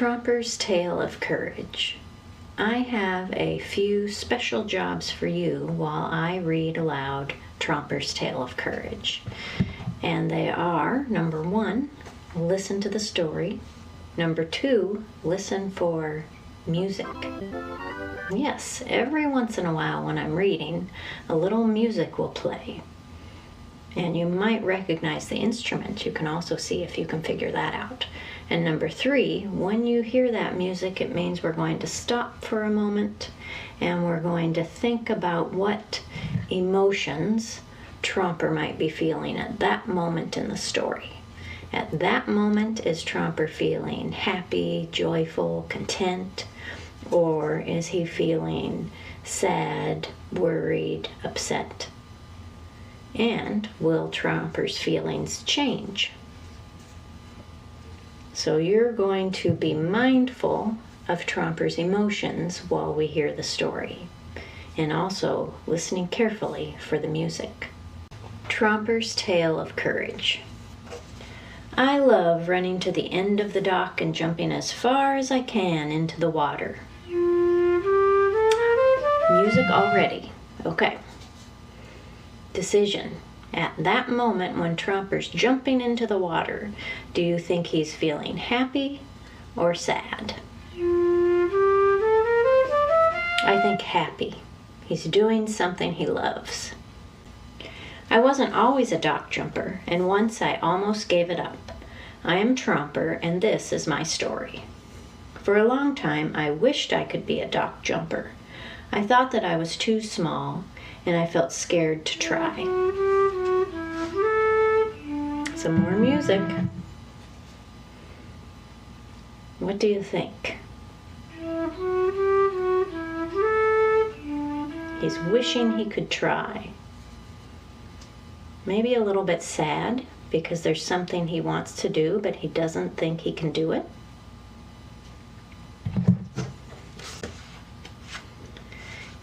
Tromper's Tale of Courage. I have a few special jobs for you while I read aloud Tromper's Tale of Courage. And they are, number 1, listen to the story. Number 2, listen for music. Yes, every once in a while when I'm reading, a little music will play. And you might recognize the instrument. You can also see if you can figure that out. And number 3, when you hear that music, it means we're going to stop for a moment and we're going to think about what emotions Tromper might be feeling at that moment in the story. At that moment, is Tromper feeling happy, joyful, content, or is he feeling sad, worried, upset? And will Tromper's feelings change? So you're going to be mindful of Tromper's emotions while we hear the story, and also listening carefully for the music. Tromper's Tale of Courage. I love running to the end of the dock and jumping as far as I can into the water. Music already. Okay. Decision. At that moment when Tromper's jumping into the water, do you think he's feeling happy or sad? I think happy. He's doing something he loves. I wasn't always a dock jumper, and once I almost gave it up. I am Tromper, and this is my story. For a long time, I wished I could be a dock jumper. I thought that I was too small, and I felt scared to try. Some more music. What do you think? He's wishing he could try. Maybe a little bit sad because there's something he wants to do, but he doesn't think he can do it.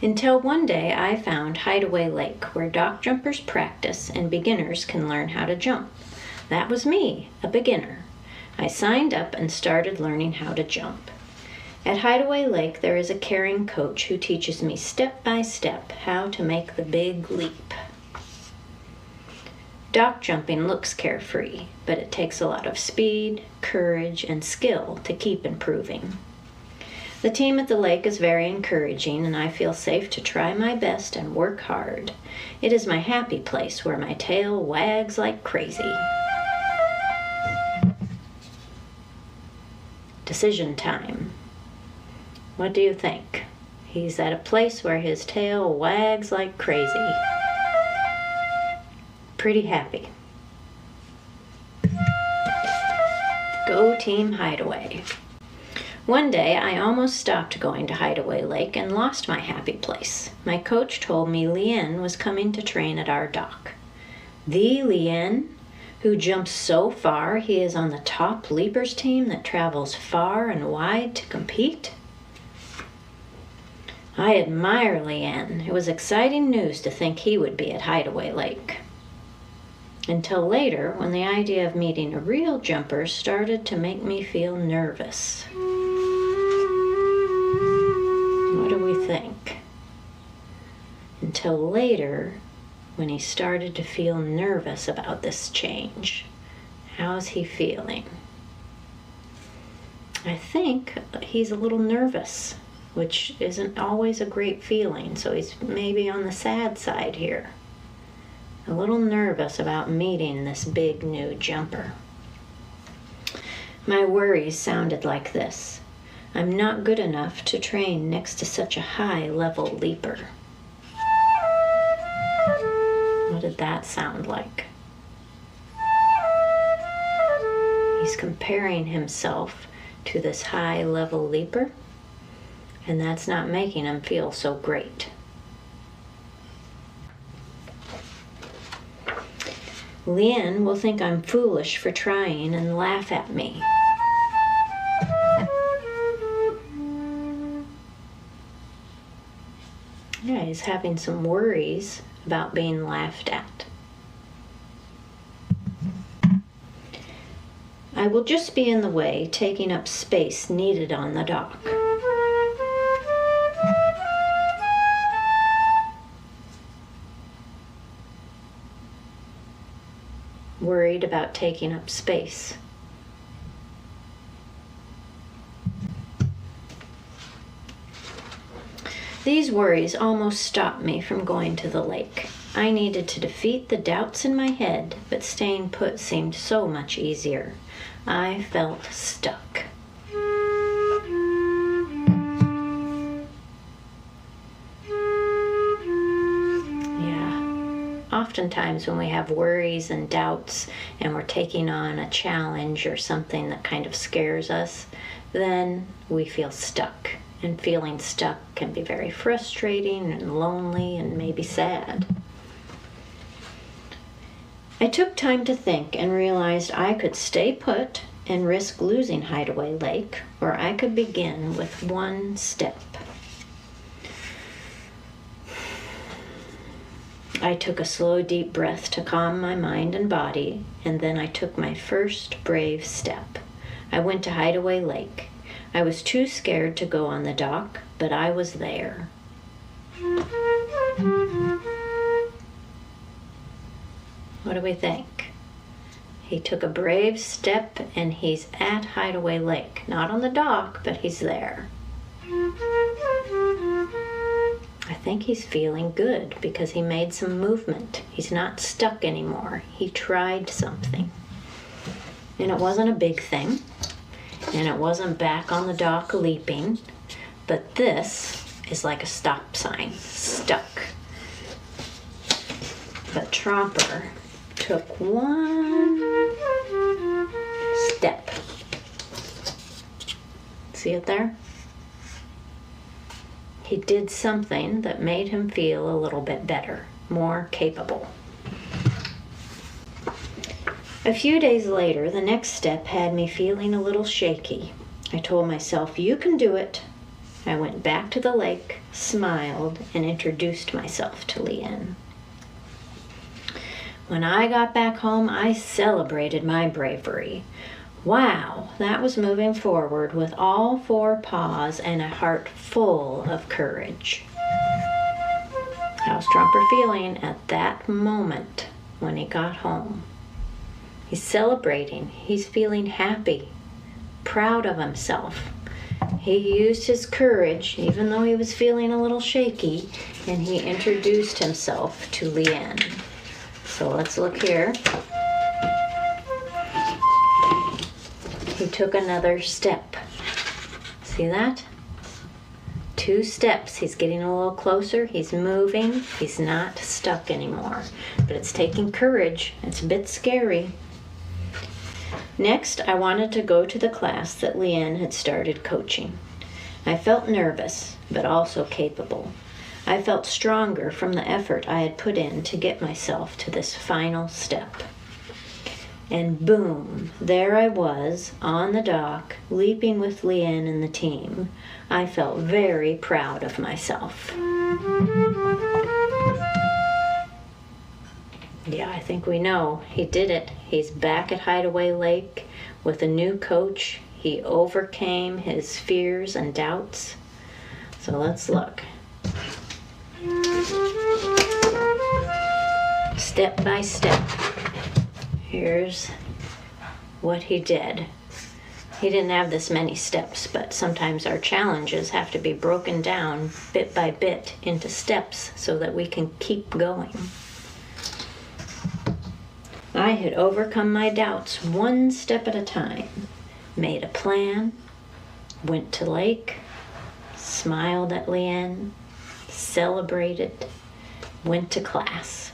Until one day I found Hideaway Lake, where dock jumpers practice and beginners can learn how to jump. That was me, a beginner. I signed up and started learning how to jump. At Hideaway Lake, there is a caring coach who teaches me step by step how to make the big leap. Dock jumping looks carefree, but it takes a lot of speed, courage, and skill to keep improving. The team at the lake is very encouraging, and I feel safe to try my best and work hard. It is my happy place where my tail wags like crazy. Decision time. What do you think? He's at a place where his tail wags like crazy. Pretty happy. Go Team Hideaway. One day, I almost stopped going to Hideaway Lake and lost my happy place. My coach told me Lien was coming to train at our dock. The Lien, who jumps so far he is on the top leapers team that travels far and wide to compete? I admire Lien. It was exciting news to think he would be at Hideaway Lake. Until later, when the idea of meeting a real jumper started to make me feel nervous. What do we think? Until later, when he started to feel nervous about this change. How's he feeling? I think he's a little nervous, which isn't always a great feeling, so he's maybe on the sad side here. A little nervous about meeting this big new jumper. My worries sounded like this. I'm not good enough to train next to such a high-level leaper. What did that sound like? He's comparing himself to this high-level leaper, and that's not making him feel so great. Lien will think I'm foolish for trying and laugh at me. Yeah, he's having some worries about being laughed at. I will just be in the way, taking up space needed on the dock. Worried about taking up space. These worries almost stopped me from going to the lake. I needed to defeat the doubts in my head, but staying put seemed so much easier. I felt stuck. Oftentimes when we have worries and doubts and we're taking on a challenge or something that kind of scares us, then we feel stuck. And feeling stuck can be very frustrating and lonely and maybe sad. I took time to think and realized I could stay put and risk losing Hideaway Lake, or I could begin with one step. I took a slow, deep breath to calm my mind and body, and then I took my first brave step. I went to Hideaway Lake. I was too scared to go on the dock, but I was there. What do we think? He took a brave step and he's at Hideaway Lake. Not on the dock, but he's there. I think he's feeling good because he made some movement. He's not stuck anymore. He tried something. And it wasn't a big thing. And it wasn't back on the dock leaping. But this is like a stop sign. Stuck. But Tromper took one step. See it there? He did something that made him feel a little bit better, more capable. A few days later, the next step had me feeling a little shaky. I told myself, you can do it. I went back to the lake, smiled, and introduced myself to Leanne. When I got back home, I celebrated my bravery. Wow, that was moving forward with all four paws and a heart full of courage. How's Tromper feeling at that moment when he got home? He's celebrating. He's feeling happy, proud of himself. He used his courage, even though he was feeling a little shaky, and he introduced himself to Leanne. So let's look here. He took another step. See that? 2 steps. He's getting a little closer. He's moving. He's not stuck anymore. But it's taking courage. It's a bit scary. Next, I wanted to go to the class that Leanne had started coaching. I felt nervous, but also capable. I felt stronger from the effort I had put in to get myself to this final step. And boom, there I was on the dock, leaping with Leanne and the team. I felt very proud of myself. Yeah, I think we know. He did it. He's back at Hideaway Lake with a new coach. He overcame his fears and doubts. So let's look. Step by step. Here's what he did. He didn't have this many steps, but sometimes our challenges have to be broken down bit by bit into steps so that we can keep going. I had overcome my doubts one step at a time, made a plan, went to lake, smiled at Leanne, celebrated, went to class.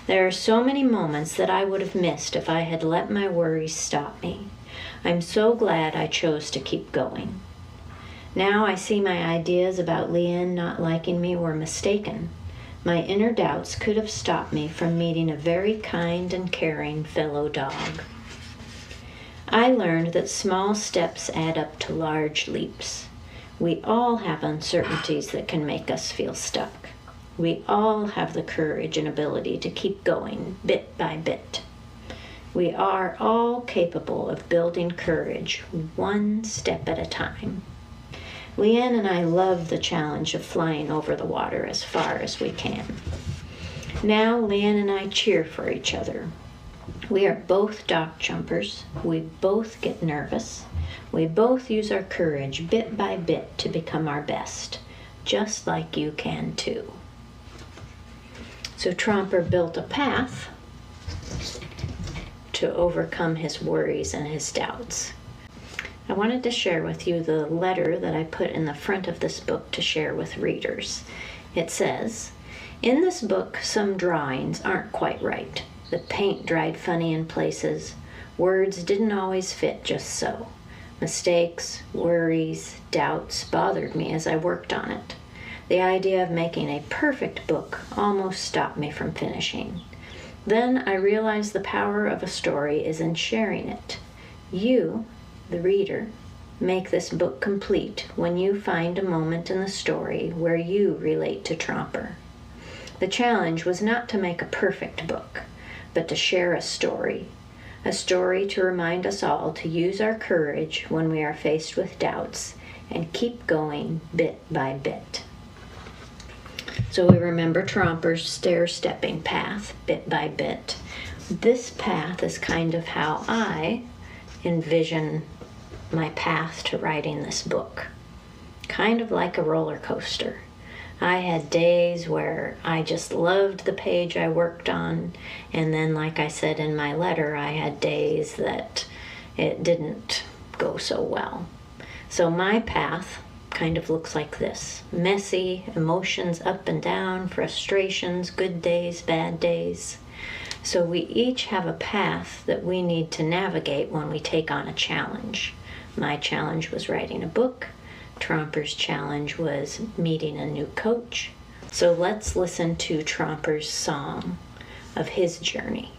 There are so many moments that I would have missed if I had let my worries stop me. I'm so glad I chose to keep going. Now I see my ideas about Leanne not liking me were mistaken. My inner doubts could have stopped me from meeting a very kind and caring fellow dog. I learned that small steps add up to large leaps. We all have uncertainties that can make us feel stuck. We all have the courage and ability to keep going bit by bit. We are all capable of building courage one step at a time. Leanne and I love the challenge of flying over the water as far as we can. Now Leanne and I cheer for each other. We are both dock jumpers. We both get nervous. We both use our courage bit by bit to become our best, just like you can too. So Tromper built a path to overcome his worries and his doubts. I wanted to share with you the letter that I put in the front of this book to share with readers. It says, "In this book, some drawings aren't quite right. The paint dried funny in places. Words didn't always fit just so. Mistakes, worries, doubts bothered me as I worked on it. The idea of making a perfect book almost stopped me from finishing. Then I realized the power of a story is in sharing it. You, the reader, make this book complete when you find a moment in the story where you relate to Tromper. The challenge was not to make a perfect book, but to share a story to remind us all to use our courage when we are faced with doubts and keep going bit by bit." So we remember Tromper's stair-stepping path, bit by bit. This path is kind of how I envision my path to writing this book. Kind of like a roller coaster. I had days where I just loved the page I worked on, and then, like I said in my letter, I had days that it didn't go so well. So my path kind of looks like this. Messy, emotions up and down, frustrations, good days, bad days. So we each have a path that we need to navigate when we take on a challenge. My challenge was writing a book. Tromper's challenge was meeting a new coach. So let's listen to Tromper's song of his journey.